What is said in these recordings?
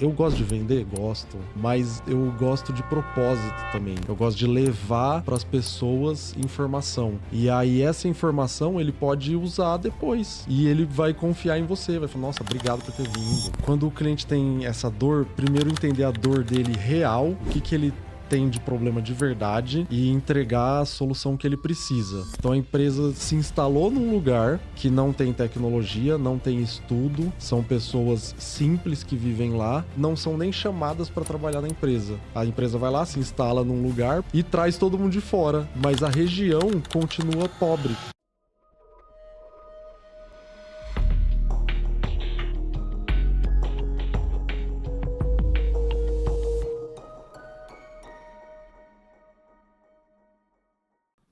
Eu gosto de vender? Gosto, mas eu gosto de propósito também. Eu gosto de levar para as pessoas informação. E aí essa informação ele pode usar depois. E ele vai confiar em você, vai falar, nossa, obrigado por ter vindo. Quando o cliente tem essa dor, primeiro entender a dor dele real, o que ele tem de problema de verdade e entregar a solução que ele precisa. Então a empresa se instalou num lugar que não tem tecnologia, não tem estudo, são pessoas simples que vivem lá, não são nem chamadas para trabalhar na empresa. A empresa vai lá, se instala num lugar e traz todo mundo de fora, mas a região continua pobre.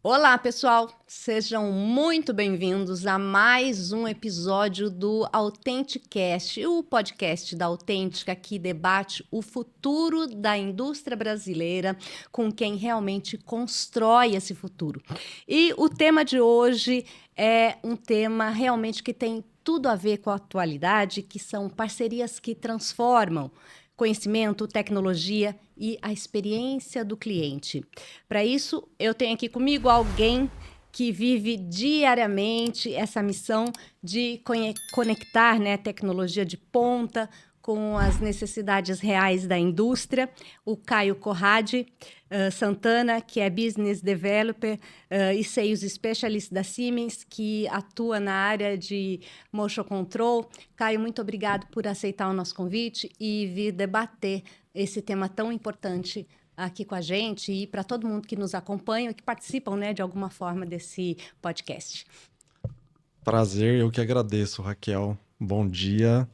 Olá, pessoal! Sejam muito bem-vindos a mais um episódio do Authenticast, o podcast da Autêntica que debate o futuro da indústria brasileira com quem realmente constrói esse futuro. E o tema de hoje é um tema realmente que tem tudo a ver com a atualidade, que são parcerias que transformam conhecimento, tecnologia e a experiência do cliente. Para isso, eu tenho aqui comigo alguém que vive diariamente essa missão de conectar, né, tecnologia de ponta com as necessidades reais da indústria, o Caio Corradi Santana, que é Business Developer e Sales Specialist da Siemens, que atua na área de Motion Control. Caio, muito obrigado por aceitar o nosso convite e vir debater esse tema tão importante aqui com a gente e para todo mundo que nos acompanha e que participam, né, de alguma forma desse podcast. Prazer, eu que agradeço, Raquel. Bom dia.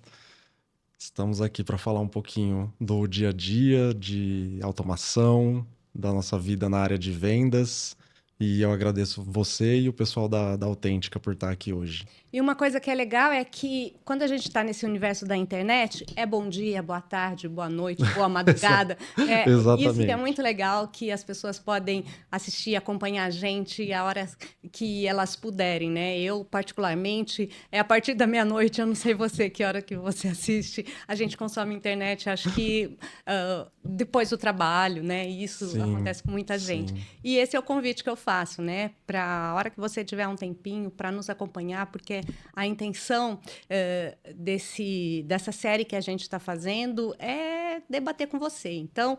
Estamos aqui para falar um pouquinho do dia a dia, de automação, da nossa vida na área de vendas. E eu agradeço você e o pessoal da Autêntica por estar aqui hoje. E uma coisa que é legal é que quando a gente está nesse universo da internet, é bom dia, boa tarde, boa noite, boa madrugada. Isso que é Exatamente. muito legal, que as pessoas podem assistir, acompanhar a gente a hora que elas puderem, né? Eu, particularmente, é a partir da meia-noite, eu não sei você, que hora que você assiste. A gente consome internet, acho que depois do trabalho, né? E isso acontece com muita gente. E esse é o convite que eu faço, né? Para a hora que você tiver um tempinho, para nos acompanhar, porque a intenção dessa série que a gente está fazendo é debater com você. Então,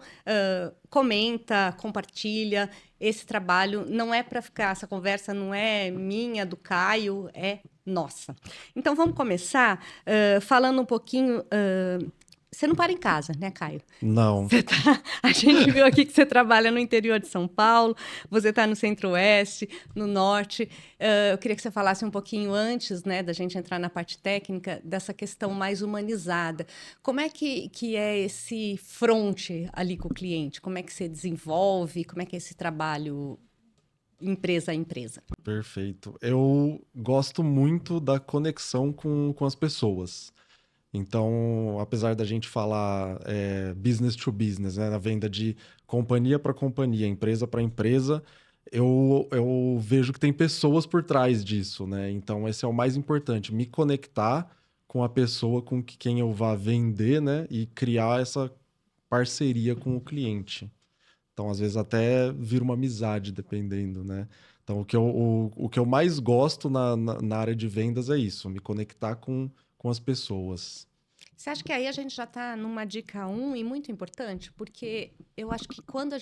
comenta, compartilha. Esse trabalho não é para ficar, essa conversa não é minha, do Caio, é nossa. Então, vamos começar falando um pouquinho... Você não para em casa, né, Caio? Não. A gente viu aqui que você trabalha no interior de São Paulo, você está no Centro-Oeste, no Norte. Eu queria que você falasse um pouquinho antes, né, da gente entrar na parte técnica, dessa questão mais humanizada. Como é que é esse front ali com o cliente? Como é que você desenvolve? Como é que é esse trabalho empresa a empresa? Perfeito. Eu gosto muito da conexão com as pessoas. Então, apesar da gente falar business to business, né, na venda de companhia para companhia, empresa para empresa, eu vejo que tem pessoas por trás disso, né? Então, esse é o mais importante, me conectar com a pessoa com quem eu vá vender, né? E criar essa parceria com o cliente. Então, às vezes, até vira uma amizade, dependendo, né? Então, o que eu mais gosto na área de vendas é isso, me conectar com as pessoas. Você acha que aí a gente já está numa dica e muito importante? Porque eu acho que quando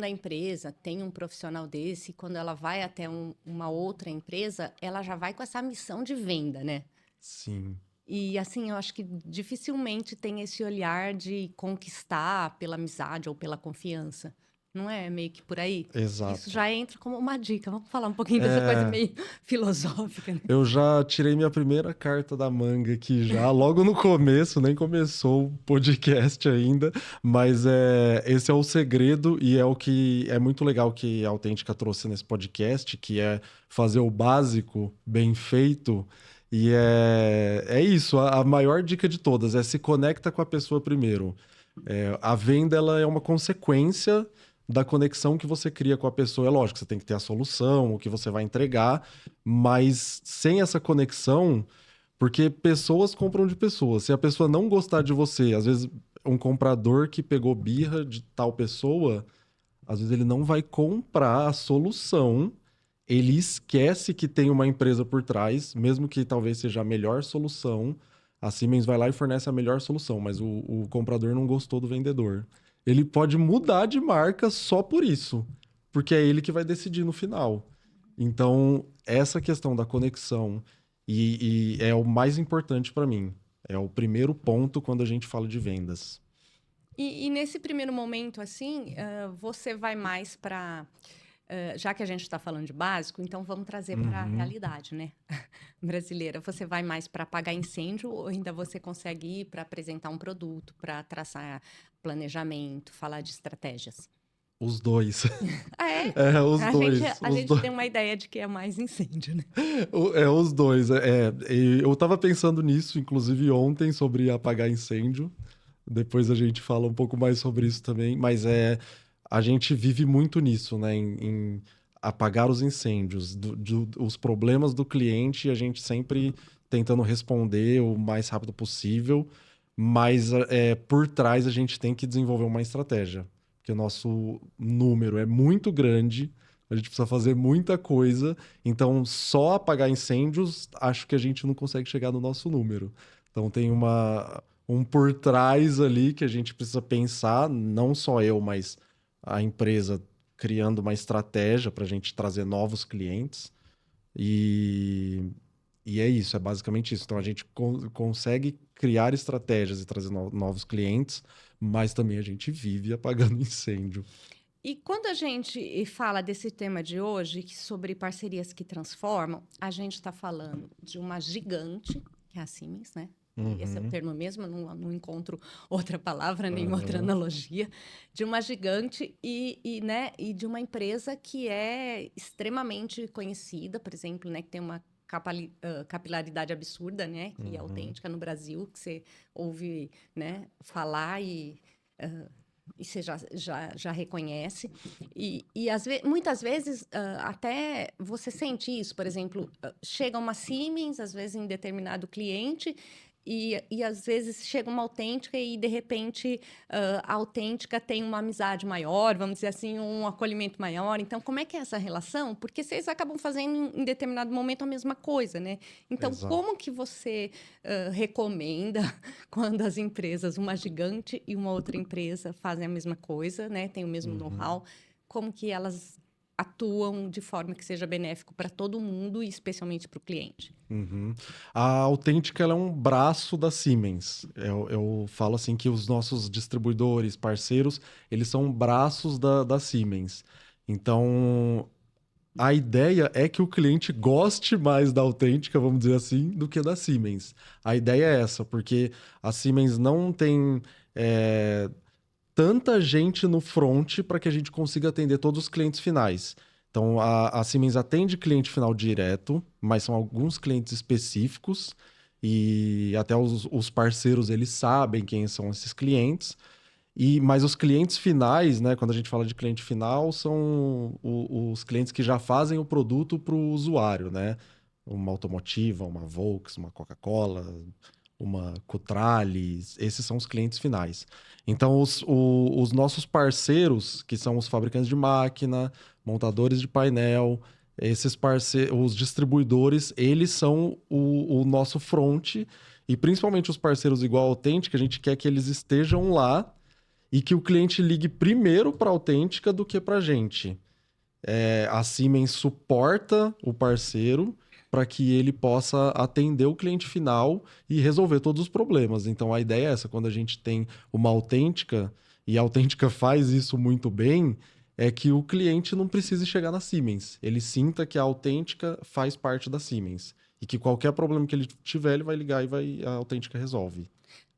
a empresa tem um profissional desse, quando ela vai até uma outra empresa, ela já vai com essa missão de venda, né? Sim. E assim, eu acho que dificilmente tem esse olhar de conquistar pela amizade ou pela confiança. Não é meio que por aí? Isso Exato. já entra como uma dica. Vamos falar um pouquinho dessa coisa meio filosófica, né? Eu já tirei minha primeira carta da manga aqui já, logo no começo, nem começou o podcast ainda, mas esse é o segredo e é o que é muito legal que a Autêntica trouxe nesse podcast, que é fazer o básico bem feito. E é isso, a maior dica de todas é se conecta com a pessoa primeiro. A venda ela é uma consequência da conexão que você cria com a pessoa. É lógico, você tem que ter a solução, o que você vai entregar, mas sem essa conexão, Porque pessoas compram de pessoas. Se a pessoa não gostar de você, às vezes um comprador que pegou birra de tal pessoa, às vezes ele não vai comprar a solução, ele esquece que tem uma empresa por trás, mesmo que talvez seja a melhor solução. A Siemens vai lá e fornece a melhor solução, mas o comprador não gostou do vendedor. Ele pode mudar de marca só por isso, porque é ele que vai decidir no final. Então, essa questão da conexão e é o mais importante para mim. É o primeiro ponto quando a gente fala de vendas. E nesse primeiro momento, assim, você vai mais para... já que a gente está falando de básico, então vamos trazer para a Uhum. realidade, né? Brasileira. Você vai mais para apagar incêndio ou ainda você consegue ir para apresentar um produto, para traçar planejamento, falar de estratégias? Os dois. Ah, é? É, os A gente, dois. a Os gente dois. tem uma ideia de que é mais incêndio, né? É, os dois. E eu tava pensando nisso, inclusive ontem, sobre apagar incêndio. Depois a gente fala um pouco mais sobre isso também. Mas a gente vive muito nisso, né? Em apagar os incêndios, os problemas do cliente, a gente sempre tentando responder o mais rápido possível. Mas por trás a gente tem que desenvolver uma estratégia. Porque o nosso número é muito grande. A gente precisa fazer muita coisa, então só apagar incêndios, acho que a gente não consegue chegar no nosso número. Então tem um por trás ali que a gente precisa pensar, não só eu, mas a empresa criando uma estratégia para a gente trazer novos clientes. E, e é isso, é basicamente isso. Então a gente consegue criar estratégias e trazer novos clientes, mas também a gente vive apagando incêndio. E quando a gente fala desse tema de hoje, sobre parcerias que transformam, a gente está falando de uma gigante, que é a Siemens, né? E esse é o Uhum, termo mesmo, não encontro outra palavra, nem outra aham, analogia, de uma gigante né, e de uma empresa que é extremamente conhecida, por exemplo, né, que tem uma capilaridade absurda, né, que é uhum. autêntica no Brasil, que você ouve, né, falar e você já reconhece. Muitas vezes, até você sente isso, por exemplo, chega uma Siemens, às vezes em determinado cliente, e às vezes chega uma autêntica e, de repente, a autêntica tem uma amizade maior, vamos dizer assim, um acolhimento maior. Então, como é que é essa relação? Porque vocês acabam fazendo, em determinado momento, a mesma coisa, né? Então, Exato. como que você recomenda quando as empresas, uma gigante e uma outra empresa, fazem a mesma coisa, né? Tem o mesmo Uhum. know-how, como que elas atuam de forma que seja benéfico para todo mundo e especialmente para o cliente? Uhum. A Autêntica ela é um braço da Siemens. Eu falo assim que os nossos distribuidores, parceiros, eles são braços da Siemens. Então, a ideia é que o cliente goste mais da Autêntica, vamos dizer assim, do que da Siemens. A ideia é essa, porque a Siemens não tem tanta gente no front para que a gente consiga atender todos os clientes finais. Então, a Siemens atende cliente final direto, mas são alguns clientes específicos e até os parceiros eles sabem quem são esses clientes. Mas os clientes finais, né, quando a gente fala de cliente final, são os clientes que já fazem o produto para o usuário, né? Uma automotiva, uma Volks, uma Coca-Cola, uma Cutralis, esses são os clientes finais. Então, os nossos parceiros, que são os fabricantes de máquina, montadores de painel, esses parceiros, os distribuidores, eles são o nosso front, e principalmente os parceiros igual a Authentic, a gente quer que eles estejam lá e que o cliente ligue primeiro para a Autêntica do que para a gente. A Siemens suporta o parceiro para que ele possa atender o cliente final e resolver todos os problemas. Então a ideia é essa, quando a gente tem uma Autêntica e a Autêntica faz isso muito bem, é que o cliente não precise chegar na Siemens. Ele sinta que a Autêntica faz parte da Siemens e que qualquer problema que ele tiver, ele vai ligar e a Autêntica resolve.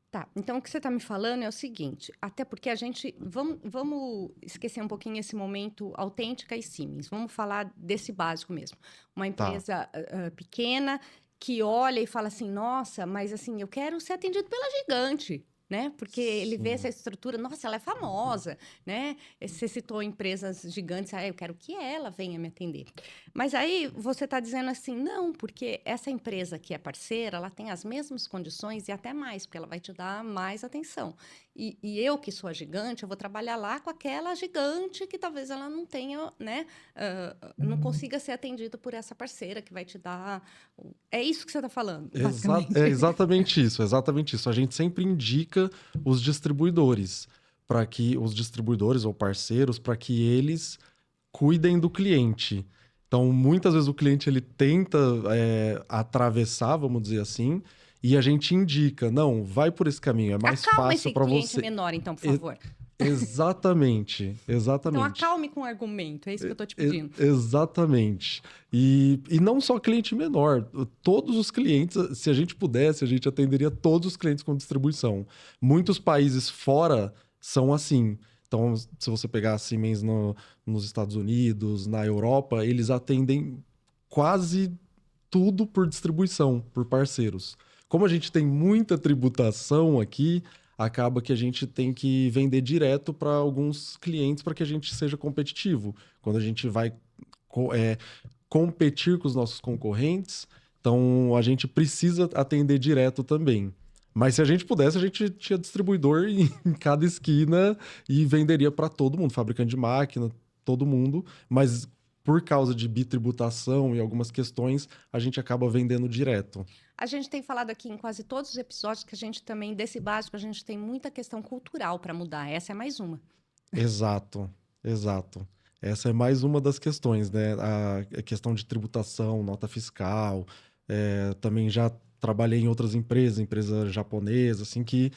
Tá, então o que você está me falando é o seguinte, até porque a gente, vamos esquecer um pouquinho esse momento autêntica e Siemens, vamos falar desse básico mesmo. Uma Tá. empresa pequena que olha e fala assim, nossa, mas assim, eu quero ser atendido pela gigante. né? Porque ele vê Sim. essa estrutura, nossa, ela é famosa, né? Você citou empresas gigantes, eu quero que ela venha me atender. Mas aí você está dizendo assim, não, porque essa empresa que é parceira, ela tem as mesmas condições e até mais, porque ela vai te dar mais atenção. E eu, que sou a gigante, eu vou trabalhar lá com aquela gigante que talvez ela não tenha, né? Não consiga ser atendida por essa parceira que vai te dar. É isso que você está falando, basicamente. É exatamente isso, exatamente isso. A gente sempre indica os distribuidores para que os distribuidores ou parceiros para que eles cuidem do cliente. Então, muitas vezes o cliente ele tenta atravessar, vamos dizer assim, e a gente indica, não, vai por esse caminho, é mais Acalma fácil esse para cliente você. menor, então, por E- favor. Exatamente, Então, exatamente. acalme com o argumento, é isso que eu estou te pedindo. Exatamente. E não só cliente menor, todos os clientes, se a gente pudesse, a gente atenderia todos os clientes com distribuição. Muitos países fora são assim. Então, se você pegar a Siemens nos Estados Unidos, na Europa, eles atendem quase tudo por distribuição, por parceiros. Como a gente tem muita tributação aqui, acaba que a gente tem que vender direto para alguns clientes para que a gente seja competitivo. Quando a gente vai competir com os nossos concorrentes, então a gente precisa atender direto também. Mas se a gente pudesse, a gente tinha distribuidor em cada esquina e venderia para todo mundo, fabricante de máquina, todo mundo. Mas por causa de bitributação e algumas questões, a gente acaba vendendo direto. A gente tem falado aqui em quase todos os episódios que a gente também, desse básico, a gente tem muita questão cultural para mudar. Essa é mais uma. Exato, exato. Essa é mais uma das questões, né? A questão de tributação, nota fiscal. Também já trabalhei em outras empresas, empresa japonesa, assim, que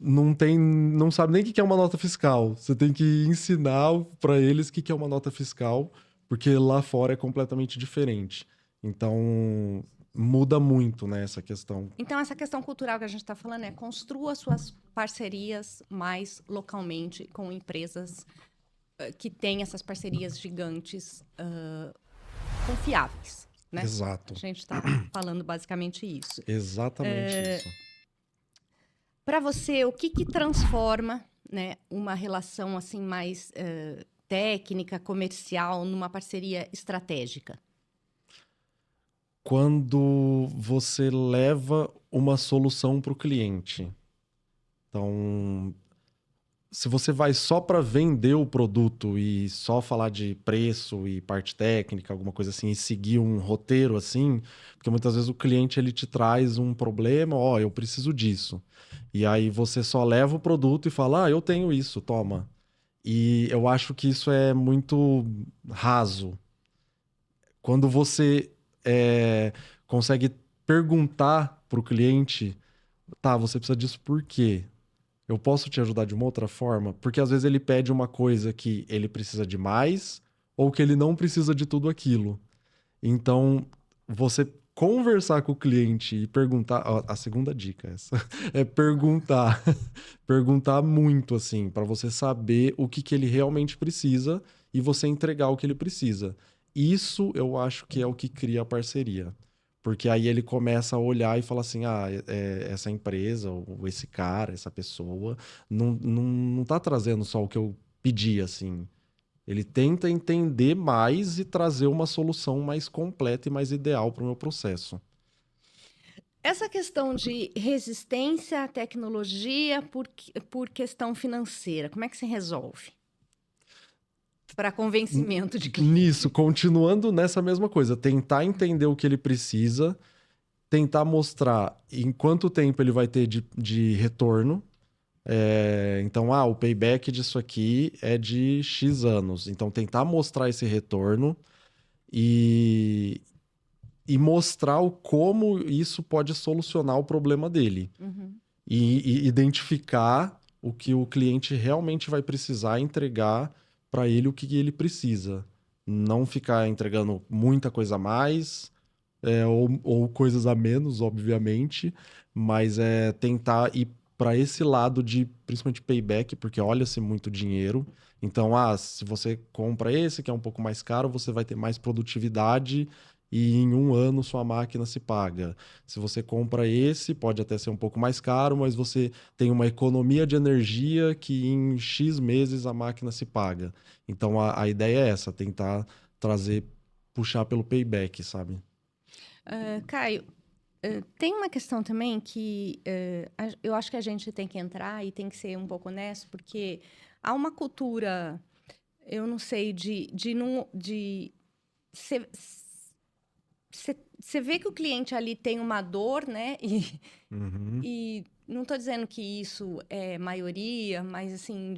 não sabe nem o que é uma nota fiscal. Você tem que ensinar para eles o que é uma nota fiscal, porque lá fora é completamente diferente. Então, muda muito, né, essa questão. Então, essa questão cultural que a gente está falando é construa suas parcerias mais localmente com empresas que têm essas parcerias gigantes confiáveis, né? A Exato. gente está falando basicamente isso. Exatamente isso. Para você, o que transforma, né, uma relação assim mais técnica, comercial, numa parceria estratégica? Quando você leva uma solução para o cliente. Então, se você vai só para vender o produto e só falar de preço e parte técnica, alguma coisa assim, e seguir um roteiro assim, porque muitas vezes o cliente ele te traz um problema, ó, eu preciso disso. E aí você só leva o produto e fala, eu tenho isso, toma. E eu acho que isso é muito raso. Quando você consegue perguntar para o cliente, tá, você precisa disso por quê? Eu posso te ajudar de uma outra forma? Porque às vezes ele pede uma coisa que ele precisa de mais ou que ele não precisa de tudo aquilo. Então, você conversar com o cliente e perguntar, ó, a segunda dica essa, é perguntar, perguntar muito assim, para você saber o que ele realmente precisa e você entregar o que ele precisa. Isso eu acho que é o que cria a parceria. Porque aí ele começa a olhar e fala assim: essa empresa, ou esse cara, essa pessoa, não tá trazendo só o que eu pedi, assim. Ele tenta entender mais e trazer uma solução mais completa e mais ideal para o meu processo. Essa questão de resistência à tecnologia por questão financeira, como é que se resolve? Para convencimento de cliente. Nisso, continuando nessa mesma coisa, tentar entender o que ele precisa, tentar mostrar em quanto tempo ele vai ter de retorno. Então, o payback disso aqui é de X anos. Então, tentar mostrar esse retorno e, e mostrar como isso pode solucionar o problema dele. Uhum. E identificar o que o cliente realmente vai precisar entregar para ele o que ele precisa. Não ficar entregando muita coisa a mais, ou coisas a menos, obviamente, mas é tentar ir para esse lado de, principalmente payback, porque olha-se muito dinheiro. Então, se você compra esse que é um pouco mais caro, você vai ter mais produtividade e em 1 ano sua máquina se paga. Se você compra esse, pode até ser um pouco mais caro, mas você tem uma economia de energia que em X meses a máquina se paga. Então a ideia é essa, tentar trazer, puxar pelo payback, sabe? Caio, tem uma questão também que eu acho que a gente tem que entrar e tem que ser um pouco honesto, porque há uma cultura, eu não sei, de você vê que o cliente ali tem uma dor, né? Uhum, E não estou dizendo que isso é maioria, mas assim,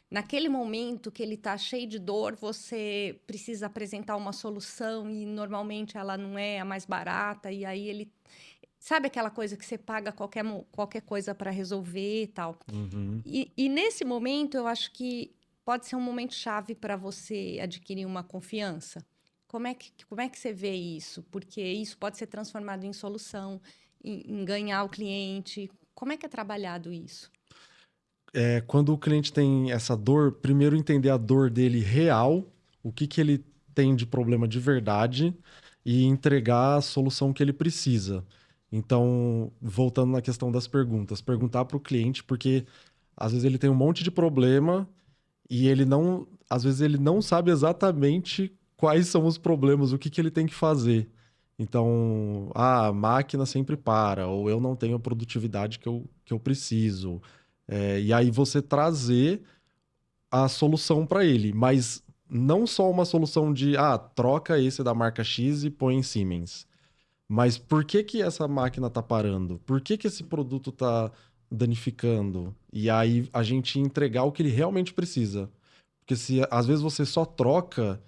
naquele momento que ele está cheio de dor, você precisa apresentar uma solução e normalmente ela não é a mais barata, e aí ele. Sabe aquela coisa que você paga qualquer coisa para resolver e tal? uhum. E nesse momento, eu acho que pode ser um momento chave para você adquirir uma confiança. Como é que você vê isso? Porque isso pode ser transformado em solução, em ganhar o cliente. Como é que é trabalhado isso? Quando o cliente tem essa dor, primeiro entender a dor dele real, o que que ele tem de problema de verdade e entregar a solução que ele precisa. Então, voltando na questão das perguntas, perguntar para o cliente, porque às vezes ele tem um monte de problema e ele não, às vezes ele não sabe exatamente quais são os problemas, o que que ele tem que fazer. Então, a máquina sempre para, ou eu não tenho a produtividade que eu preciso. E aí você trazer a solução para ele, mas não só uma solução de, troca esse da marca X e põe em Siemens. Mas por que que essa máquina tá parando? Por que que esse produto tá danificando? E aí a gente entregar o que ele realmente precisa. Porque se às vezes você só troca,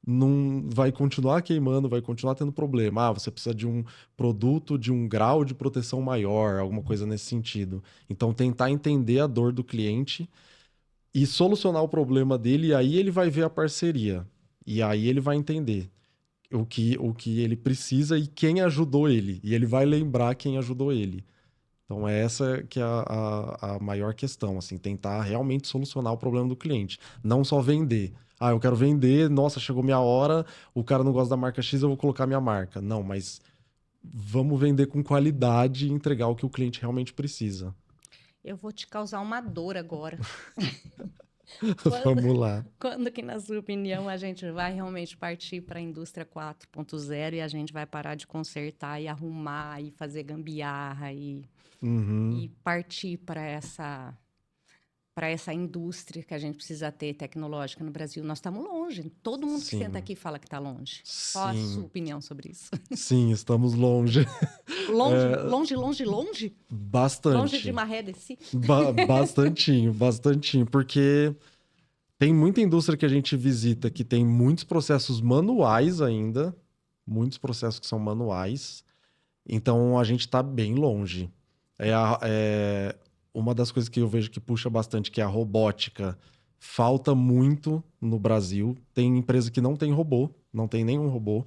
não vai continuar queimando, vai continuar tendo problema. Você precisa de um produto de um grau de proteção maior, alguma coisa nesse sentido. Então tentar entender a dor do cliente e solucionar o problema dele, e aí ele vai ver a parceria. E aí ele vai entender o que ele precisa e quem ajudou ele. E ele vai lembrar quem ajudou ele. Então, é essa que é a maior questão, assim, tentar realmente solucionar o problema do cliente. Não só vender. Eu quero vender, nossa, chegou minha hora, o cara não gosta da marca X, eu vou colocar minha marca. Não, mas vamos vender com qualidade e entregar o que o cliente realmente precisa. Eu vou te causar uma dor agora. Quando, Vamos lá. quando que, na sua opinião, a gente vai realmente partir para a indústria 4.0 e a gente vai parar de consertar e arrumar e fazer gambiarra e Uhum. partir para essa indústria que a gente precisa ter tecnológica no Brasil? Nós estamos longe. Todo mundo que senta Sim. aqui fala que está longe. Qual a sua Sim. opinião sobre isso? Sim, estamos longe. Longe, É, longe, longe, longe? Longe de bastante. maré de si? Bastantinho, bastantinho. Porque tem muita indústria que a gente visita que tem muitos processos manuais ainda. Muitos processos que são manuais. Então a gente está bem longe. Uma das coisas que eu vejo que puxa bastante, que é a robótica. Falta muito no Brasil. Tem empresa que não tem robô, não tem nenhum robô.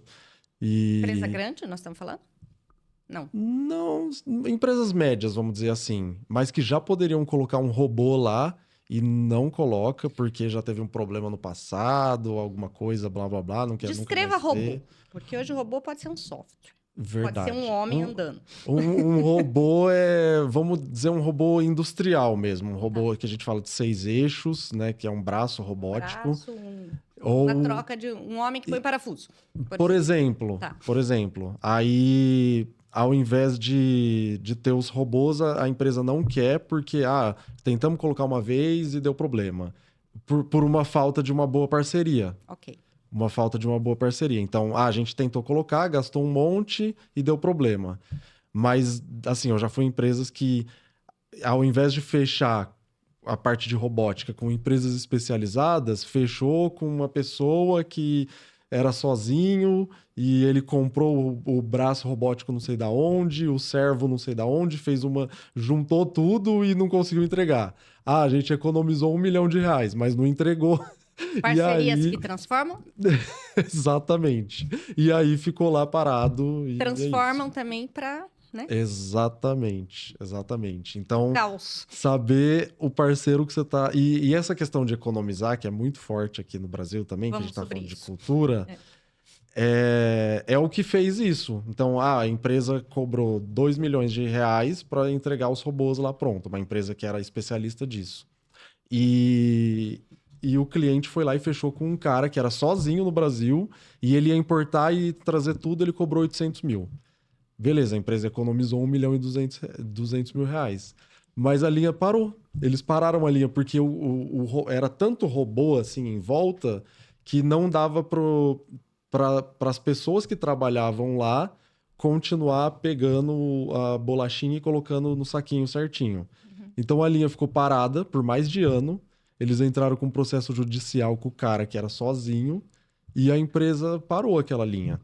Empresa E grande, nós estamos falando? Não. não, empresas médias, vamos dizer assim, mas que já poderiam colocar um robô lá e não coloca porque já teve um problema no passado, alguma coisa, blá blá blá, não quer nunca Descreva mais robô, ter. porque hoje o robô pode ser um software. Pode ser um Verdade. homem andando. Um robô vamos dizer, um robô industrial mesmo, um Tá. robô que a gente fala de 6 eixos, né, que é um braço Um robótico, braço, uma ou troca de um homem que põe parafuso, por Por exemplo. exemplo, Tá. por exemplo, aí ao invés de ter os robôs, a empresa não quer porque, tentamos colocar uma vez e deu problema. Por uma falta de uma boa parceria. Ok. Uma falta de uma boa parceria. Então, a gente tentou colocar, gastou um monte e deu problema. Mas, assim, eu já fui em empresas que, ao invés de fechar a parte de robótica com empresas especializadas, fechou com uma pessoa que era sozinho e ele comprou o braço robótico não sei da onde, o servo não sei da onde, juntou tudo e não conseguiu entregar. A gente economizou R$ 1 milhão, mas não entregou. E Parcerias aí, que transformam, exatamente. E aí ficou lá parado e é isso. transformam também para, né, Exatamente, exatamente. Então, caos. saber o parceiro que você tá. E essa questão de economizar, que é muito forte aqui no Brasil também, que a gente Vamos tá sobre falando de isso. cultura, É. é o que fez isso. Então, a empresa cobrou R$ 2 milhões para entregar os robôs lá pronto. Uma empresa que era especialista disso. E o cliente foi lá e fechou com um cara que era sozinho no Brasil e ele ia importar e trazer tudo, ele cobrou 800 mil. Beleza, a empresa economizou 1 milhão e 200 mil reais. Mas a linha parou. Eles pararam a linha porque era tanto robô assim em volta que não dava para as pessoas que trabalhavam lá continuar pegando a bolachinha e colocando no saquinho certinho. Então a linha ficou parada por mais de ano. Eles entraram com um processo judicial com o cara que era sozinho e a empresa parou aquela linha.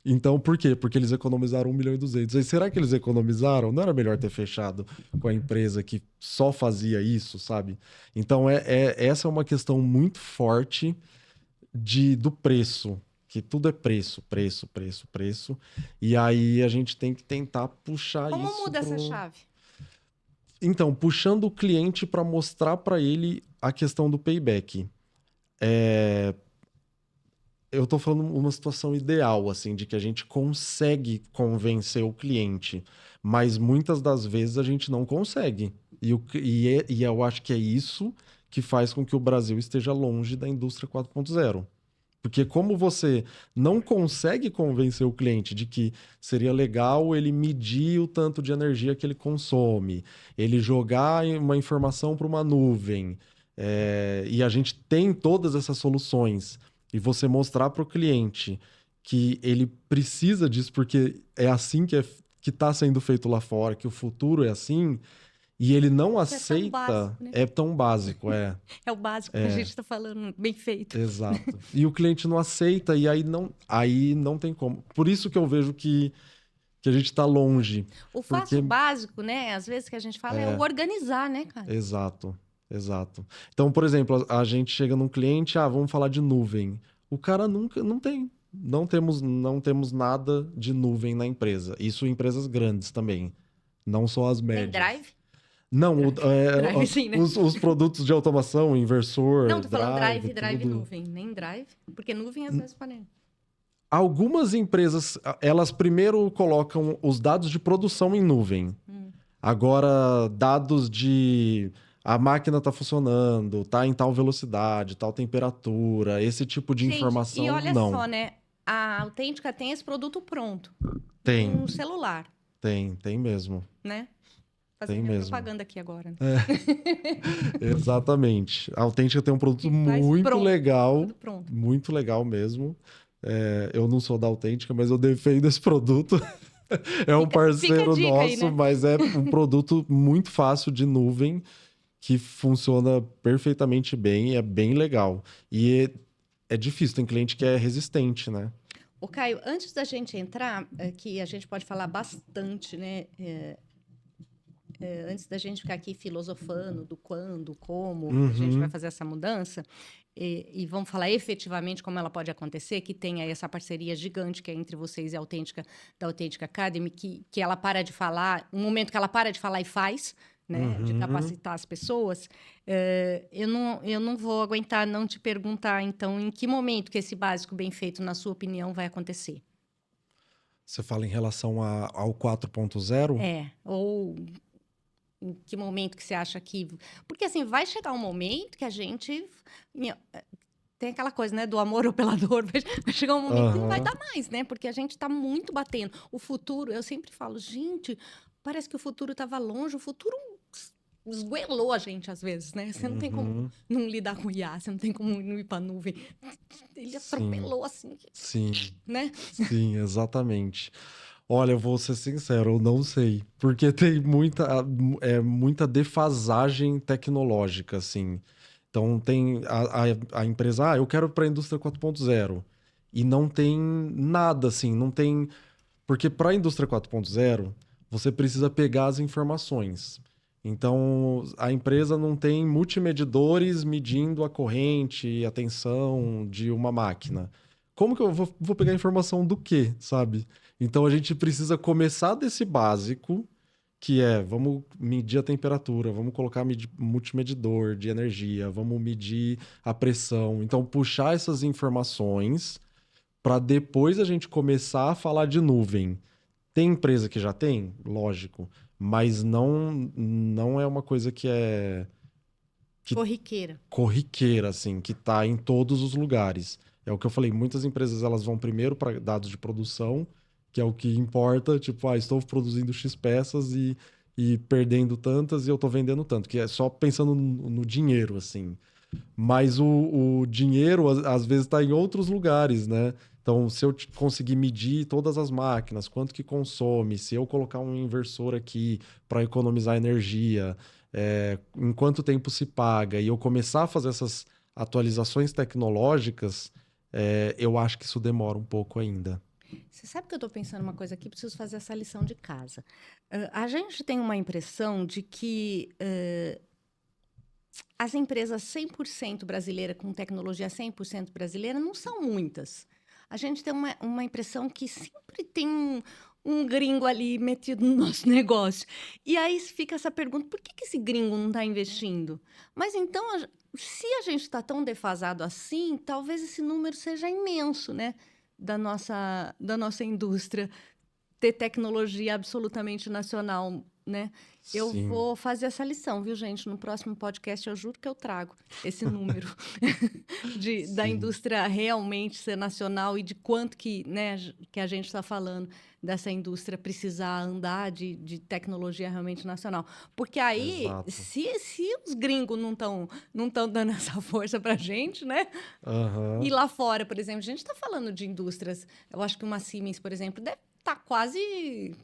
Então, por quê? Porque eles economizaram 1 milhão e 200. Aí, será que eles economizaram? Não era melhor ter fechado com a empresa que só fazia isso, sabe? Então, essa é uma questão muito forte do preço. Que tudo é preço, preço, preço, preço. E aí a gente tem que tentar puxar Como isso muda essa chave? Então, puxando o cliente para mostrar para ele a questão do payback. Eu tô falando uma situação ideal, assim, de que a gente consegue convencer o cliente, mas muitas das vezes a gente não consegue. E eu acho que é isso que faz com que o Brasil esteja longe da indústria 4.0. Porque como você não consegue convencer o cliente de que seria legal ele medir o tanto de energia que ele consome, ele jogar uma informação para uma nuvem, e a gente tem todas essas soluções, e você mostrar para o cliente que ele precisa disso porque é assim que está sendo feito lá fora, que o futuro é assim, e ele não Isso é tão aceita, básico, né? é tão básico, é. É o básico que a gente está falando, bem feito. Exato. E o cliente não aceita, e aí não tem como. Por isso que eu vejo que a gente está longe. O fácil Porque. básico, né? Às vezes que a gente fala é o organizar, né, cara? Exato, exato. Então, por exemplo, a gente chega num cliente, vamos falar de nuvem. O cara nunca, não tem. Não temos nada de nuvem na empresa. Isso em empresas grandes também. Não só as Tem médias. drive? Não, Drive sim, né? os produtos de automação, Não, inversor, tô falando drive, drive tudo. nuvem, nem drive. Porque nuvem às vezes pode. Algumas empresas, elas primeiro colocam os dados de produção em nuvem. Agora, dados de a máquina está funcionando, tá em tal velocidade, tal temperatura, esse tipo de Gente, e informação, olha não. só, né? A Autêntica tem esse produto pronto. Tem, Um celular, tem mesmo. né? Fazer Tem minha mesmo. propaganda aqui agora. Né? Exatamente. A Autêntica tem um produto Que faz muito pronto, legal, tudo pronto. muito legal mesmo. Eu não sou da Autêntica, mas eu defendo esse produto. É um Fica a parceiro dica aí, nosso, né? mas é um produto muito fácil de nuvem que funciona perfeitamente bem, é bem legal. E é difícil, tem cliente que é resistente, né? Ô, Caio, antes da gente entrar, que a gente pode falar bastante, né? Antes da gente ficar aqui filosofando do quando, como a gente vai fazer essa mudança, e vamos falar efetivamente como ela pode acontecer, que tem aí essa parceria gigante que é entre vocês e a Autêntica, da Authentic Academy, que ela para de falar, um momento que ela para de falar e faz, né, de capacitar as pessoas, eu não vou aguentar não te perguntar, então, em que momento que esse básico bem feito, na sua opinião, vai acontecer? Você fala em relação ao 4.0? Ou em que momento que você acha que... Porque, assim, vai chegar um momento que a gente... Tem aquela coisa, né? Do amor ou pela dor. Vai chegar um momento que não vai dar mais, né? Porque a gente está muito batendo. O futuro, eu sempre falo, gente, parece que o futuro estava longe. O futuro esguelou a gente, às vezes, né? Você não tem como não lidar com o IA. Você não tem como não ir para a nuvem. Ele atropelou, assim. Sim, Né? sim, exatamente. Olha, eu vou ser sincero, eu não sei. Porque tem muita defasagem tecnológica, assim. Então, tem a empresa, eu quero para a indústria 4.0. E não tem nada, assim, não tem... Porque para a indústria 4.0, você precisa pegar as informações. Então, a empresa não tem multimedidores medindo a corrente e a tensão de uma máquina. Como que eu vou pegar informação do quê, sabe? Então, a gente precisa começar desse básico, que vamos medir a temperatura, vamos colocar multimedidor de energia, vamos medir a pressão. Então, puxar essas informações para depois a gente começar a falar de nuvem. Tem empresa que já tem? Lógico. Mas não é uma coisa que é que Corriqueira. corriqueira, assim, que tá em todos os lugares. É o que eu falei, muitas empresas elas vão primeiro para dados de produção, que é o que importa, tipo, estou produzindo X peças e perdendo tantas e eu tô vendendo tanto, que é só pensando no dinheiro, assim. Mas o dinheiro, às vezes, está em outros lugares, né? Então, se eu conseguir medir todas as máquinas, quanto que consome, se eu colocar um inversor aqui para economizar energia, em quanto tempo se paga, e eu começar a fazer essas atualizações tecnológicas, eu acho que isso demora um pouco ainda. Você sabe que eu estou pensando uma coisa aqui, preciso fazer essa lição de casa. A gente tem uma impressão de que as empresas 100% brasileiras, com tecnologia 100% brasileira, não são muitas. A gente tem uma impressão que sempre tem um gringo ali metido no nosso negócio. E aí fica essa pergunta, por que esse gringo não está investindo? Mas então, se a gente está tão defasado assim, talvez esse número seja imenso, né? Da nossa indústria ter tecnologia absolutamente nacional, né? Eu Sim, vou fazer essa lição, viu, gente? No próximo podcast eu juro que eu trago esse número da sim, indústria realmente ser nacional e de quanto que, né, que a gente está falando dessa indústria precisar andar de tecnologia realmente nacional. Porque aí, exato. se os gringos não estão dando essa força para a gente, né? E Aham. lá fora, por exemplo, a gente está falando de indústrias. Eu acho que uma Siemens, por exemplo, deve estar quase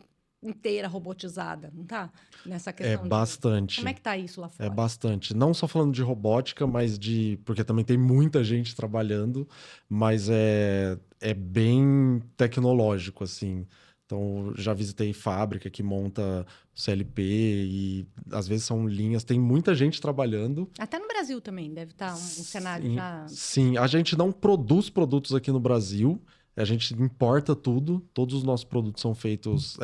inteira robotizada, não tá? Nessa É questão de. Como é bastante. que tá isso lá É fora? bastante. Não só falando de robótica, mas de. Porque também tem muita gente trabalhando, mas é bem tecnológico, assim. Então, já visitei fábrica que monta CLP e às vezes são linhas. Tem muita gente trabalhando. Até no Brasil também deve estar um cenário Sim, já. sim. A gente não produz produtos aqui no Brasil, a gente importa tudo. Todos os nossos produtos são feitos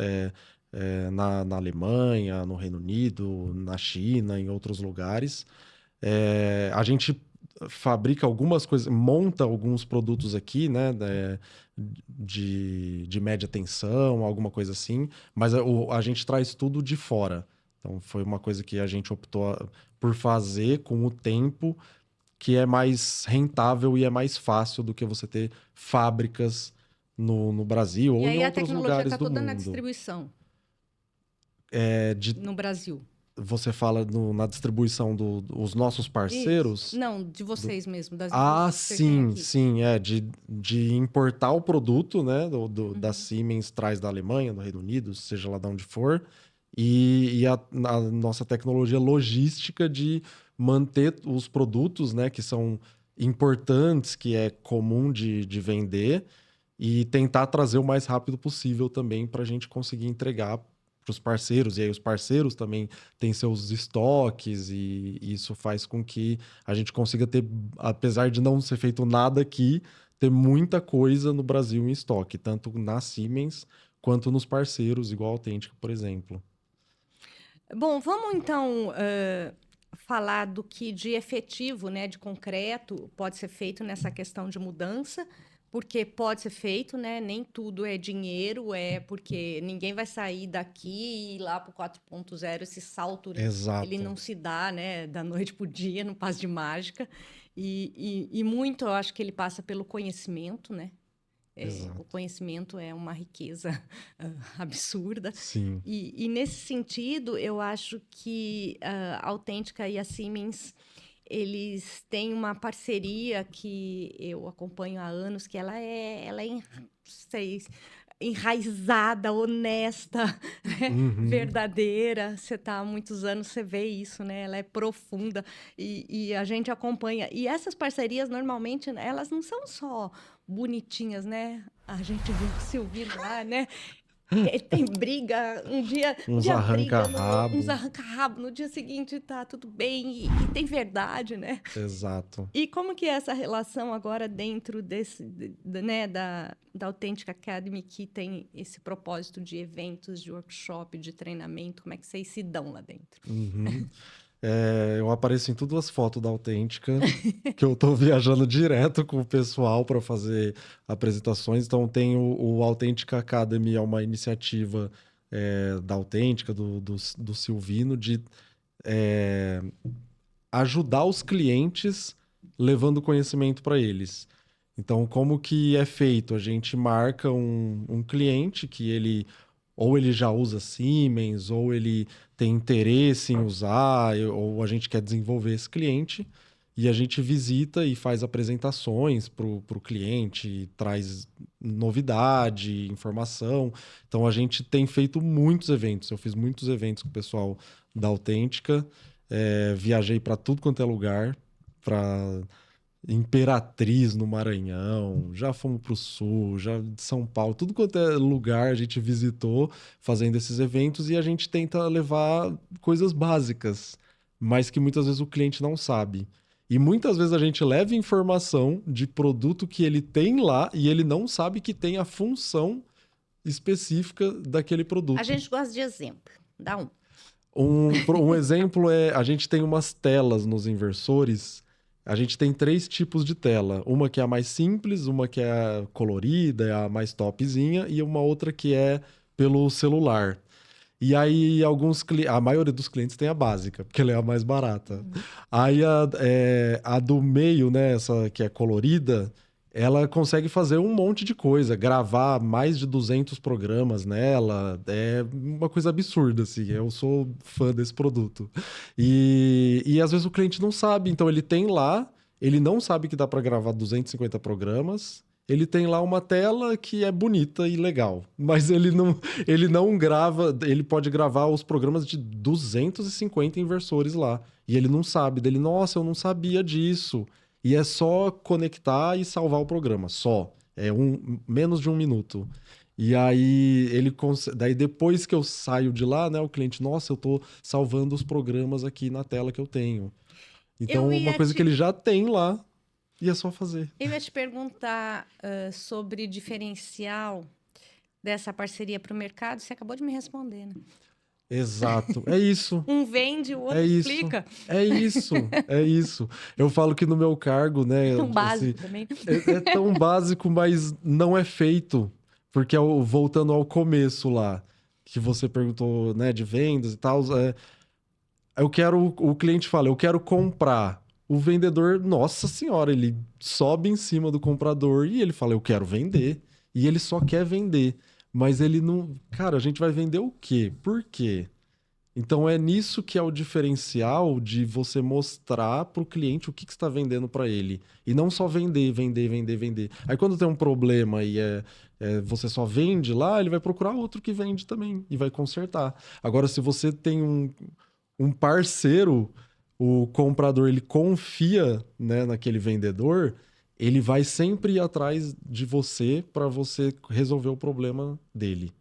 na Alemanha, no Reino Unido, na China, em outros lugares. A gente fabrica algumas coisas, monta alguns produtos aqui, né, de média tensão, alguma coisa assim, mas a gente traz tudo de fora. Então foi uma coisa que a gente optou por fazer com o tempo, que é mais rentável e é mais fácil do que você ter fábricas no Brasil E ou em aí a outros tecnologia lugares está do toda na mundo. distribuição É, de, no Brasil. você fala na distribuição dos nossos Isso. parceiros. Não, de do- vocês mesmo, das Ah, indústrias que vocês têm sim, aqui. sim, de importar o produto, né, da Siemens traz da Alemanha, do Reino Unido, seja lá de onde for, e a nossa tecnologia logística de manter os produtos, né, que são importantes, que é comum de vender, e tentar trazer o mais rápido possível também para a gente conseguir entregar para os parceiros. E aí os parceiros também têm seus estoques e isso faz com que a gente consiga ter, apesar de não ser feito nada aqui, ter muita coisa no Brasil em estoque, tanto na Siemens quanto nos parceiros, igual a Autêntica, por exemplo. Bom, vamos então falar do que de efetivo, né, de concreto, pode ser feito nessa questão de mudança, porque pode ser feito, né? Nem tudo é dinheiro, é porque ninguém vai sair daqui e ir lá para o 4.0, esse salto, ele Exato, não se dá, né, da noite para o dia, não passa de mágica. E muito eu acho que ele passa pelo conhecimento, né? O exato. conhecimento é uma riqueza absurda. Sim. E nesse sentido, eu acho que a Autêntica e a Siemens, eles têm uma parceria que eu acompanho há anos, que sei, enraizada, honesta, né? Uhum. Verdadeira. Você está há muitos anos, você vê isso, né? Ela é profunda e a gente acompanha. E essas parcerias, normalmente, elas não são só bonitinhas, né? A gente viu o Silvino lá, né? Tem briga, um Uns dia briga, uns arranca-rabo. arranca-rabo, no dia seguinte tá tudo bem e tem verdade, né? Exato. E como que é essa relação agora dentro né, da Authentic Academy, que tem esse propósito de eventos, de workshop, de treinamento? Como é que vocês se dão lá dentro? Uhum. Eu apareço em todas as fotos da Autêntica, que eu tô viajando direto com o pessoal para fazer apresentações. Então, tem o Autêntica Academy, é uma iniciativa da Autêntica, do Silvino, de é, ajudar os clientes levando conhecimento para eles. Então, como que é feito? A gente marca um cliente que ou ele já usa Siemens, ou ele tem interesse em usar, ou a gente quer desenvolver esse cliente, e a gente visita e faz apresentações para o cliente, traz novidade, informação. Então, a gente tem feito muitos eventos. Eu fiz muitos eventos com o pessoal da Autêntica, viajei para tudo quanto é lugar, para Imperatriz no Maranhão, já fomos para o Sul, já de São Paulo, tudo quanto é lugar a gente visitou fazendo esses eventos e a gente tenta levar coisas básicas, mas que muitas vezes o cliente não sabe. E muitas vezes a gente leva informação de produto que ele tem lá e ele não sabe que tem a função específica daquele A produto. gente gosta de exemplo. Dá um. Um exemplo a gente tem umas telas nos inversores. A gente tem 3 tipos de tela. Uma que é a mais simples, uma que é a colorida, é a mais topzinha, e uma outra que é pelo celular. E aí, a maioria dos clientes tem a básica, porque ela é a mais barata. Aí, a do meio, né, essa que é colorida, ela consegue fazer um monte de coisa, gravar mais de 200 programas nela, é uma coisa absurda, assim. Eu sou fã desse produto. E às vezes o cliente não sabe, então ele tem lá, ele não sabe que dá para gravar 250 programas. Ele tem lá uma tela que é bonita e legal, mas ele não grava, ele pode gravar os programas de 250 inversores lá. E ele não sabe, dele, nossa, eu não sabia disso. E é só conectar e salvar o programa, só. Menos de 1 minuto. E aí daí depois que eu saio de lá, né, o cliente, nossa, eu tô salvando os programas aqui na tela que eu tenho. Eu Então, uma ia coisa que te, ele já tem lá e é só fazer. eu ia te perguntar sobre diferencial dessa parceria para o mercado. Você acabou de me responder, né? Exato. É isso. Um vende, o É outro isso. explica. É isso. É isso. Eu falo que no meu cargo, né, Um assim, básico também. é tão básico, mas não é feito. Porque voltando ao começo lá, que você perguntou, né, de vendas e tal, o cliente fala, eu quero comprar. O vendedor, nossa senhora, ele sobe em cima do comprador e ele fala, eu quero vender. E ele só quer vender. Mas ele não. Cara, a gente vai vender o quê? Por quê? Então é nisso que é o diferencial de você mostrar para o cliente o que, que você está vendendo para ele. E não só vender, vender, vender, vender. Aí quando tem um problema e você só vende lá, ele vai procurar outro que vende também e vai consertar. Agora, se você tem um parceiro, o comprador ele confia, né, naquele vendedor, ele vai sempre ir atrás de você para você resolver o problema dele.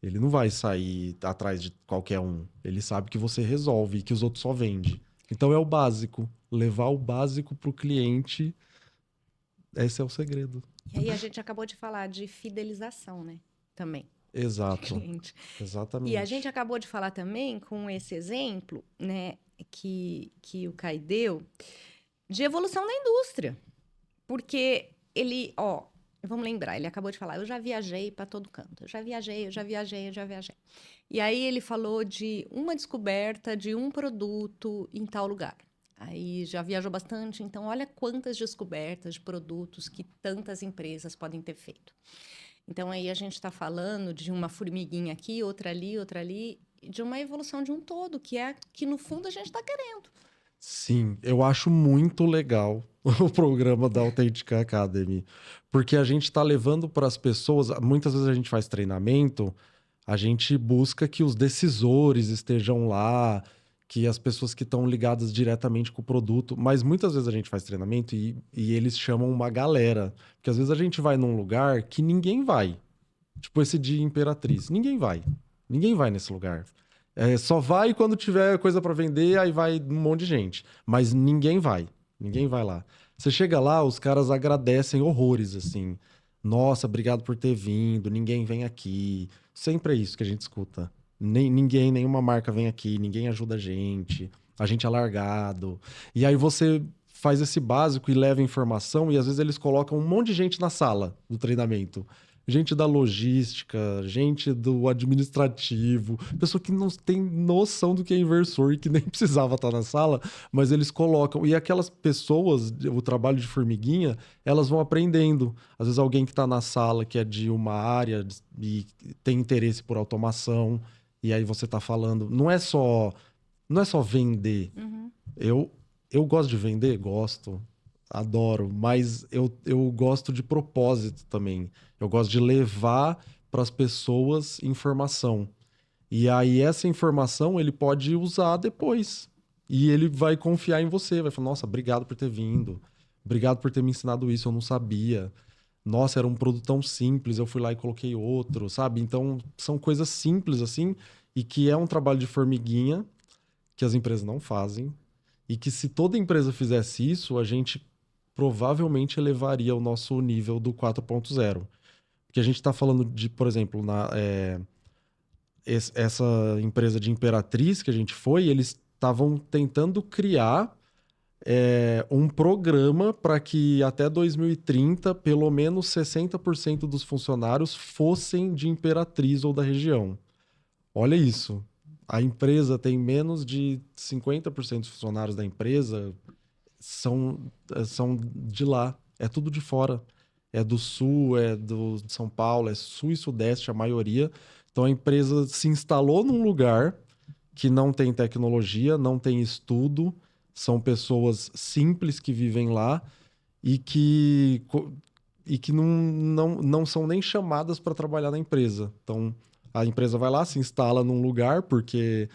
Ele não vai sair atrás de qualquer um. Ele sabe que você resolve e que os outros só vendem. Então é o básico. Levar o básico para o cliente, esse é o segredo. E aí a gente acabou de falar de fidelização, né? Também, de Exato. cliente. E a gente Exatamente. acabou de falar também com esse exemplo, né, que o Kai deu, de evolução da indústria. Porque ele, ó, vamos lembrar, ele acabou de falar, eu já viajei para todo canto, eu já viajei, eu já viajei, eu já viajei. E aí ele falou de uma descoberta de um produto em tal lugar. Aí já viajou bastante, então olha quantas descobertas de produtos que tantas empresas podem ter feito. Então aí a gente está falando de uma formiguinha aqui, outra ali, de uma evolução de um todo, que é que no fundo a gente está querendo. Sim, eu acho muito legal o programa da Authentic Academy, porque a gente está levando para as pessoas. Muitas vezes a gente faz treinamento, a gente busca que os decisores estejam lá, que as pessoas que estão ligadas diretamente com o produto, mas muitas vezes a gente faz treinamento e eles chamam uma galera, porque às vezes a gente vai num lugar que ninguém vai, tipo esse de Imperatriz, ninguém vai nesse lugar. Só vai quando tiver coisa para vender, aí vai um monte de gente. Mas ninguém vai lá. Você chega lá, os caras agradecem horrores, assim. Nossa, obrigado por ter vindo, ninguém vem aqui. Sempre é isso que a gente escuta. Nenhuma marca vem aqui, ninguém ajuda a gente. agente alargado. E aí você faz esse básico e leva informação, e às vezes eles colocam um monte de gente na sala do treinamento. Gente da logística, gente do administrativo, pessoa que não tem noção do que é inversor e que nem precisava estar na sala, mas eles colocam. E aquelas pessoas, o trabalho de formiguinha, elas vão aprendendo. Às vezes alguém que está na sala que é de uma área e tem interesse por automação, e aí você está falando. Não é só vender. Uhum. Eu gosto de vender, gosto, adoro, mas eu gosto de propósito também. Eu gosto de levar para as pessoas informação. E aí essa informação ele pode usar depois. E ele vai confiar em você, vai falar: nossa, obrigado por ter vindo. Obrigado por ter me ensinado isso, eu não sabia. Nossa, era um produto tão simples, eu fui lá e coloquei outro, sabe? Então, são coisas simples assim, e que é um trabalho de formiguinha que as empresas não fazem. E que se toda empresa fizesse isso, a gente provavelmente elevaria o nosso nível do 4.0. Porque a gente está falando de, por exemplo, essa empresa de Imperatriz que a gente foi, eles estavam tentando criar um programa para que até 2030, pelo menos 60% dos funcionários fossem de Imperatriz ou da região. Olha isso. A empresa tem menos de 50% dos funcionários da empresa são de lá. É tudo de fora. É do sul, é de São Paulo, é sul e sudeste a maioria. Então a empresa se instalou num lugar que não tem tecnologia, não tem estudo, são pessoas simples que vivem lá e que não são nem chamadas para trabalhar na empresa. Então a empresa vai lá, se instala num lugar, porque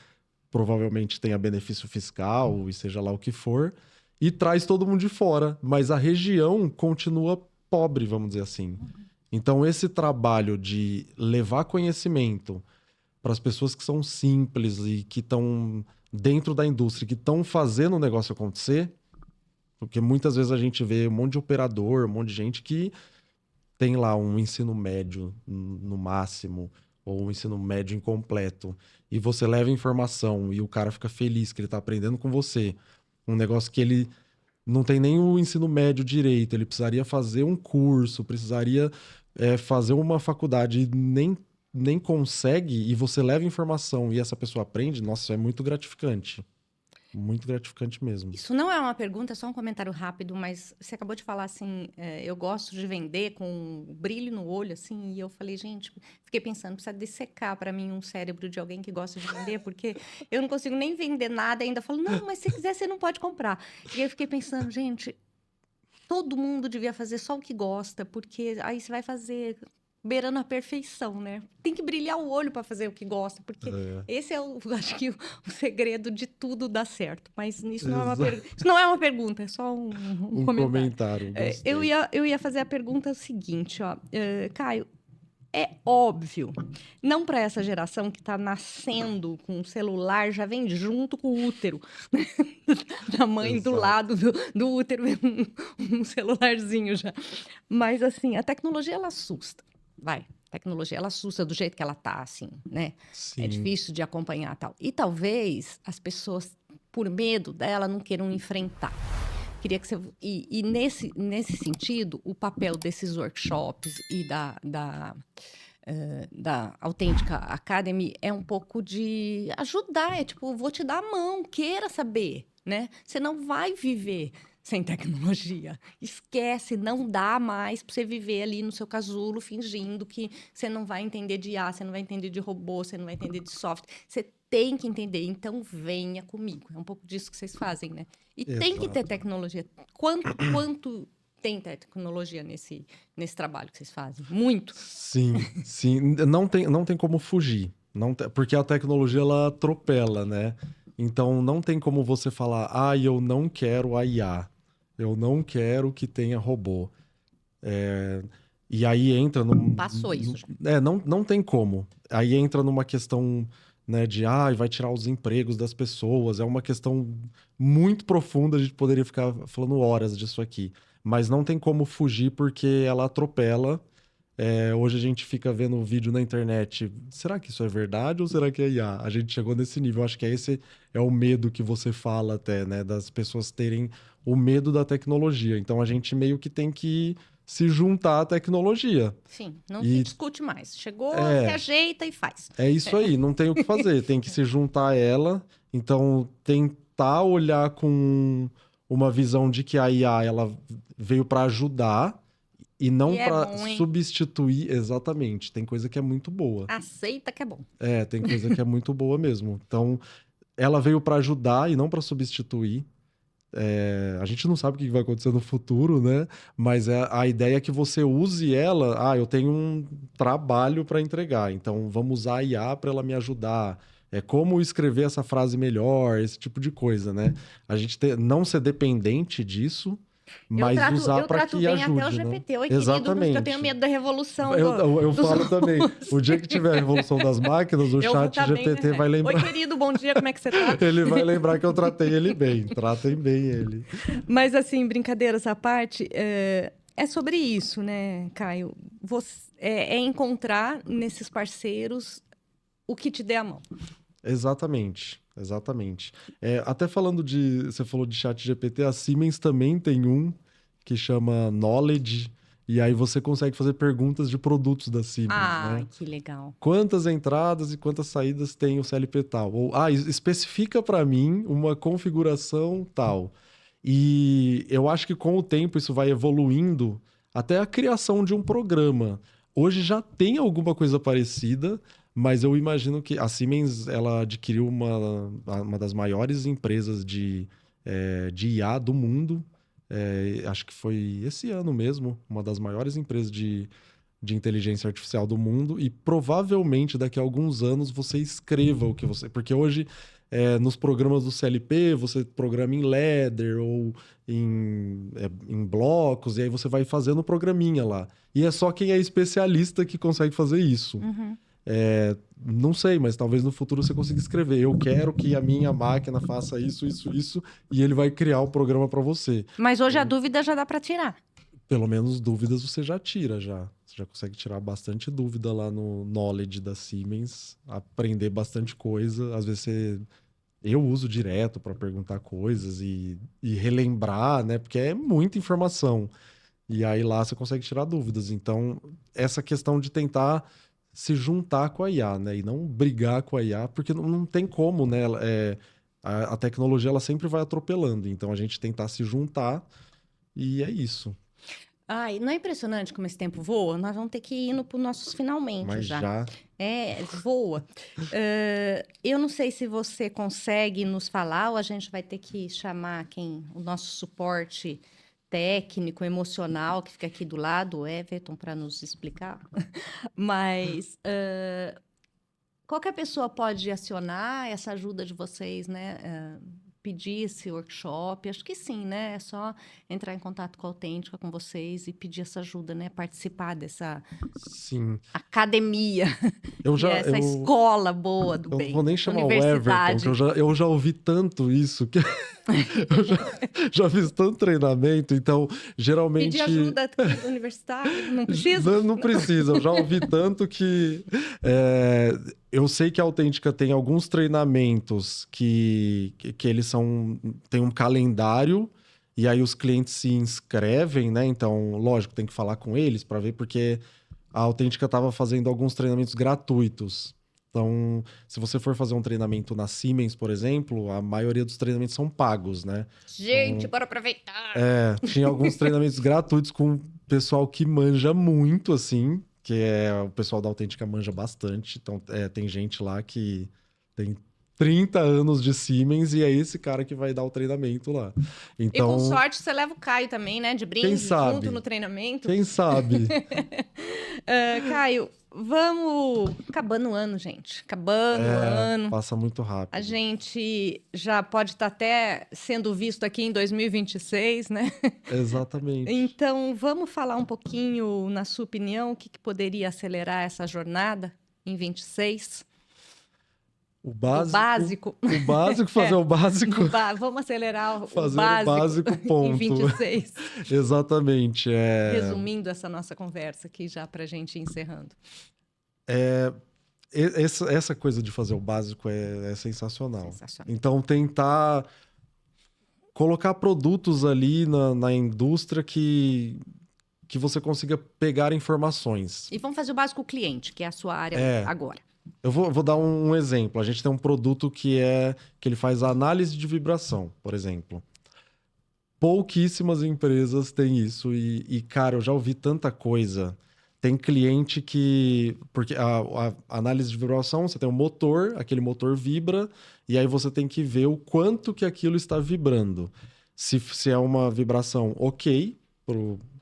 provavelmente tenha benefício fiscal e seja lá o que for, e traz todo mundo de fora. Mas a região continua pobre, vamos dizer assim. Então, esse trabalho de levar conhecimento para as pessoas que são simples e que estão dentro da indústria, que estão fazendo o negócio acontecer, porque muitas vezes a gente vê um monte de operador, um monte de gente que tem lá um ensino médio no máximo, ou um ensino médio incompleto, e você leva informação e o cara fica feliz que ele está aprendendo com você, um negócio que ele não tem nem o ensino médio direito, ele precisaria fazer um curso, precisaria fazer uma faculdade e nem consegue, e você leva informação e essa pessoa aprende, nossa, isso é muito gratificante. Muito gratificante mesmo. Isso não é uma pergunta, é só um comentário rápido, mas você acabou de falar assim, eu gosto de vender com um brilho no olho, assim, e eu falei, gente, fiquei pensando, precisa dissecar para mim um cérebro de alguém que gosta de vender, porque eu não consigo nem vender nada, ainda falo, não, mas se quiser você não pode comprar. E aí eu fiquei pensando, gente, todo mundo devia fazer só o que gosta, porque aí você vai fazer beirando a perfeição, né? Tem que brilhar o olho para fazer o que gosta, porque esse é acho que o segredo de tudo dar certo. Mas isso não é isso não é uma pergunta, é só um Um comentário. Eu ia fazer a pergunta seguinte, ó, Caio. É óbvio, não para essa geração que está nascendo com o celular, já vem junto com o útero, da mãe. Exato. Do lado do útero, um celularzinho já. Mas, assim, a tecnologia, ela assusta. A tecnologia, ela assusta do jeito que ela tá, assim, né? Sim. É difícil de acompanhar tal. E talvez as pessoas, por medo dela, não queiram enfrentar. Queria que você... E nesse sentido, o papel desses workshops e da Autêntica Academy é um pouco de ajudar, é tipo, vou te dar a mão, queira saber, né? Você não vai viver sem tecnologia. Esquece, não dá mais para você viver ali no seu casulo fingindo que você não vai entender de IA, você não vai entender de robô, você não vai entender de software. Você tem que entender, então venha comigo. É um pouco disso que vocês fazem, né? E exato. Tem que ter tecnologia. Quanto tem tecnologia nesse trabalho que vocês fazem? Muito. Sim. Não tem como fugir. Porque a tecnologia, ela atropela, né? Então, não tem como você falar, eu não quero a IA. Eu não quero que tenha robô. E aí entra... Passou isso já. Não tem como. Aí entra numa questão... né, de vai tirar os empregos das pessoas. É uma questão muito profunda, a gente poderia ficar falando horas disso aqui. Mas não tem como fugir porque ela atropela. Hoje a gente fica vendo um vídeo na internet. Será que isso é verdade ou será que é IA? A gente chegou nesse nível. Acho que esse é o medo que você fala até, né? Das pessoas terem o medo da tecnologia. Então a gente meio que tem que se juntar à tecnologia. Sim, não se E discute mais. Chegou, se é, ajeita e faz. é isso aí, não tem o que fazer. Tem que se juntar a ela. Então tentar olhar com uma visão de que a IA ela veio para ajudar e E não é para bom, hein? substituir exatamente. Tem coisa que é muito boa. Aceita que é bom. Tem coisa que é muito boa mesmo. Então, ela veio para ajudar e não para substituir. A gente não sabe o que vai acontecer no futuro, né? Mas a ideia é que você use ela. Eu tenho um trabalho para entregar, então vamos usar a IA para ela me ajudar. Como escrever essa frase melhor, esse tipo de coisa, né? A gente não ser dependente disso, mas usar Eu para trato que bem até o ajude, né? GPT. Oi, querido, porque eu tenho Exatamente. medo da revolução Eu dos falo também. robôs. O dia que tiver a revolução das máquinas, o Eu vou chat estar bem. GPT vai Oi, lembrar. querido, bom dia, como é que você tá? Ele vai lembrar que eu tratei ele bem. Tratem bem ele. Mas, assim, brincadeiras à parte, é sobre isso, né, Caio? É encontrar nesses parceiros o que te dê a mão. Exatamente, exatamente. Até falando você falou de chat GPT, a Siemens também tem um que chama Knowledge, e aí você consegue fazer perguntas de produtos da Siemens, Ah, né? que legal. Quantas entradas e quantas saídas tem o CLP tal? Ou, especifica para mim uma configuração tal. E eu acho que com o tempo isso vai evoluindo até a criação de um programa. Hoje já tem alguma coisa parecida, mas eu imagino que a Siemens ela adquiriu uma das maiores empresas de IA do mundo. Acho que foi esse ano mesmo, uma das maiores empresas de inteligência artificial do mundo. E provavelmente daqui a alguns anos você escreva o que você. Porque hoje, nos programas do CLP, você programa em ladder ou em blocos, e aí você vai fazendo o programinha lá. E é só quem é especialista que consegue fazer isso. Uhum. Não sei, mas talvez no futuro você consiga escrever. Eu quero que a minha máquina faça isso, isso, isso, e ele vai criar o programa para você. Mas hoje a dúvida já dá para tirar. Pelo menos dúvidas você já tira já. Você já consegue tirar bastante dúvida lá no Knowledge da Siemens, aprender bastante coisa. Às vezes eu uso direto para perguntar coisas e relembrar, né? Porque é muita informação. E aí lá você consegue tirar dúvidas. Então, essa questão de tentar se juntar com a IA, né? E não brigar com a IA, porque não tem como, né? A tecnologia ela sempre vai atropelando. Então, a gente tentar se juntar e é isso. Ai, não é impressionante como esse tempo voa? Nós vamos ter que ir indo para os nossos finalmente Mas já. já Voa. Eu não sei se você consegue nos falar ou a gente vai ter que chamar o nosso suporte técnico, emocional, que fica aqui do lado, o Everton, para nos explicar. Mas qualquer pessoa pode acionar essa ajuda de vocês, né? Pedir esse workshop, acho que sim, né? É só entrar em contato com a Autêntica, com vocês e pedir essa ajuda, né? Participar dessa sim. academia, Eu que é já essa eu, escola boa do eu não bem, vou nem essa chamar o Everton, que universidade. eu já ouvi tanto isso que eu já fiz tanto treinamento, então Pedir geralmente ajuda aqui do universitário, não precisa? não precisa. Eu já ouvi tanto que eu sei que a Autêntica tem alguns treinamentos que eles tem um calendário e aí os clientes se inscrevem, né? Então, lógico, tem que falar com eles para ver, porque a Autêntica estava fazendo alguns treinamentos gratuitos. Então, se você for fazer um treinamento na Siemens, por exemplo, a maioria dos treinamentos são pagos, né? Gente, Então, bora aproveitar! tinha alguns treinamentos gratuitos com pessoal que manja muito, assim, que o pessoal da Autêntica manja bastante. Então, tem gente lá que tem 30 anos de Siemens e é esse cara que vai dar o treinamento lá. E com Então, sorte você leva o Caio também, né? De quem brinde, junto no sabe? treinamento. Quem sabe? Caio, vamos. Acabando o ano, gente. Acabando o ano. Passa muito A rápido. gente já pode estar até sendo visto aqui em 2026, né? Exatamente. Então, vamos falar um pouquinho, na sua opinião, o que poderia acelerar essa jornada em 26? O básico, fazer o básico. Vamos acelerar fazer o básico, ponto. Em 26. Exatamente. Resumindo essa nossa conversa aqui já pra gente ir encerrando. Essa coisa de fazer o básico é sensacional. Então, tentar colocar produtos ali na indústria que você consiga pegar informações. E vamos fazer o básico cliente, que é a sua área agora. Eu vou dar um exemplo. A gente tem um produto que ele faz análise de vibração, por exemplo. Pouquíssimas empresas têm isso e, cara, eu já ouvi tanta coisa. Tem cliente que... Porque a análise de vibração, você tem um motor, aquele motor vibra, e aí você tem que ver o quanto que aquilo está vibrando. Se é uma vibração ok,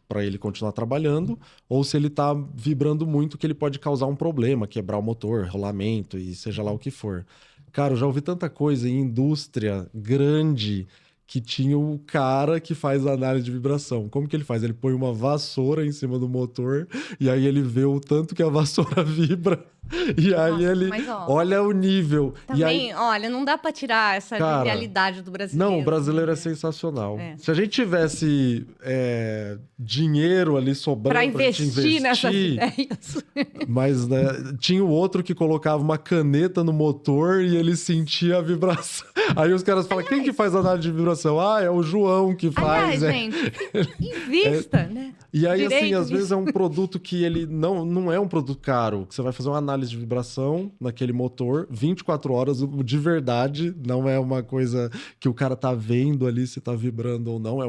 para ele continuar trabalhando, ou se ele está vibrando muito que ele pode causar um problema, quebrar o motor, rolamento e seja lá o que for. Cara, eu já ouvi tanta coisa em indústria grande que tinha o cara que faz a análise de vibração. Como que ele faz? Ele põe uma vassoura em cima do motor e aí ele vê o tanto que a vassoura vibra e aí ele olha o nível. Também, olha, não dá pra tirar essa genialidade do brasileiro. Não, o brasileiro é sensacional. Se a gente tivesse dinheiro ali sobrando pra investir nessas ideias. Mas tinha o outro que colocava uma caneta no motor e ele sentia a vibração. Aí os caras falam, quem que faz a análise de vibração? Ah, é o João que faz. Gente, invista, né? E aí, assim, às vezes é um produto que ele não é um produto caro. Que você vai fazer uma análise de vibração naquele motor, 24 horas, de verdade. Não é uma coisa que o cara tá vendo ali se tá vibrando ou não.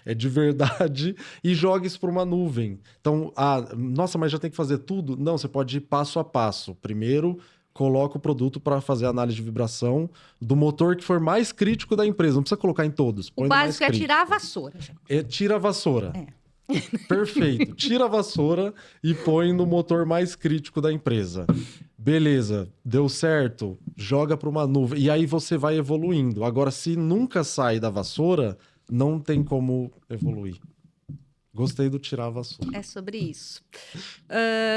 É de verdade. E joga isso para uma nuvem. Então, nossa, mas já tem que fazer tudo? Não, você pode ir passo a passo. Primeiro, coloca o produto para fazer a análise de vibração do motor que for mais crítico da empresa. Não precisa colocar em todos. O básico é tirar a vassoura. Tira a vassoura. Perfeito. Tira a vassoura e põe no motor mais crítico da empresa. Beleza, deu certo, joga para uma nuvem. E aí você vai evoluindo. Agora, se nunca sai da vassoura, não tem como evoluir. Gostei do tirar a vassoura. É sobre isso.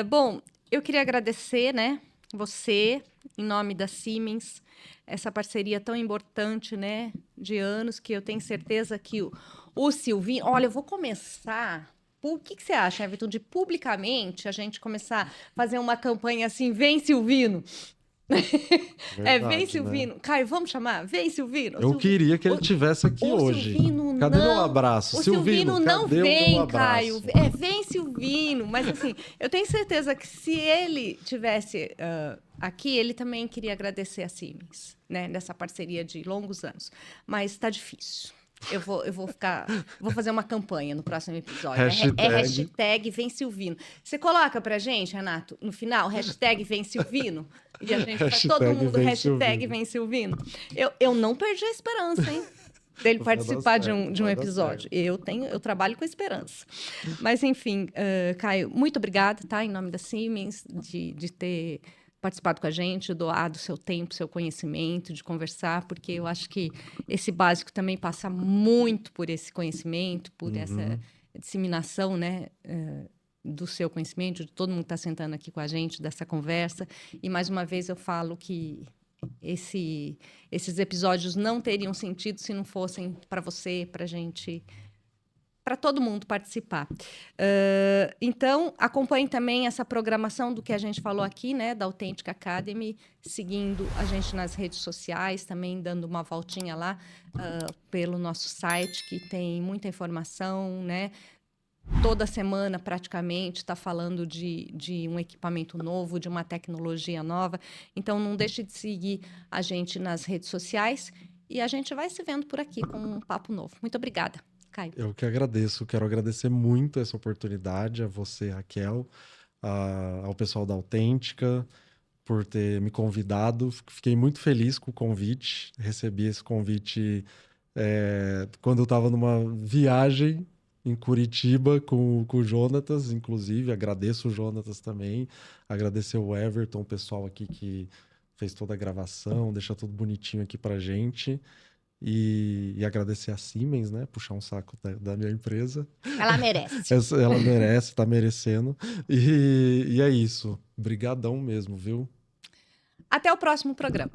Bom, eu queria agradecer, né? Você, em nome da Siemens, essa parceria tão importante, né, de anos, que eu tenho certeza que o Silvinho... Olha, eu vou começar... O que você acha, Everton, de publicamente a gente começar a fazer uma campanha assim, vem Silvino? Verdade, vem Silvino. Né? Caio, vamos chamar? Vem Silvino. Eu queria que ele estivesse aqui hoje. Silvino cadê meu abraço? O Silvino não vem, Caio. Vem Silvino. Mas assim, eu tenho certeza que se ele tivesse aqui, ele também queria agradecer a Siemens, né? Nessa parceria de longos anos. Mas está difícil. Eu vou fazer uma campanha no próximo episódio. Hashtag Vem Silvino. Você coloca pra gente, Renato, no final, hashtag Vem Silvino? E a gente faz todo mundo hashtag Vem Silvino. Eu não perdi a esperança, hein? Dele participar de um episódio. Eu trabalho com esperança. Mas, enfim, Caio, muito obrigada, tá? Em nome da Siemens, de ter participado com a gente, doado seu tempo, seu conhecimento, de conversar, porque eu acho que esse básico também passa muito por esse conhecimento, por essa disseminação, né, do seu conhecimento, de todo mundo que está sentando aqui com a gente, dessa conversa. E, mais uma vez, eu falo que esses episódios não teriam sentido se não fossem para você, para a gente... para todo mundo participar. Então, acompanhe também essa programação do que a gente falou aqui, né, da Authentic Academy, seguindo a gente nas redes sociais, também dando uma voltinha lá pelo nosso site, que tem muita informação, né? Toda semana, praticamente, está falando de um equipamento novo, de uma tecnologia nova. Então, não deixe de seguir a gente nas redes sociais e a gente vai se vendo por aqui com um papo novo. Muito obrigada. Caio. Eu que agradeço. Quero agradecer muito essa oportunidade, a você, Raquel, ao pessoal da Autêntica, por ter me convidado. Fiquei muito feliz com o convite. Recebi esse convite quando eu estava numa viagem em Curitiba com o Jonatas, inclusive. Agradeço o Jonatas também. Agradecer o Everton, o pessoal aqui que fez toda a gravação, deixa tudo bonitinho aqui pra gente. E agradecer a Siemens, né? Puxar um saco da minha empresa. Ela merece. Ela merece, tá merecendo. E é isso. Brigadão mesmo, viu? Até o próximo programa.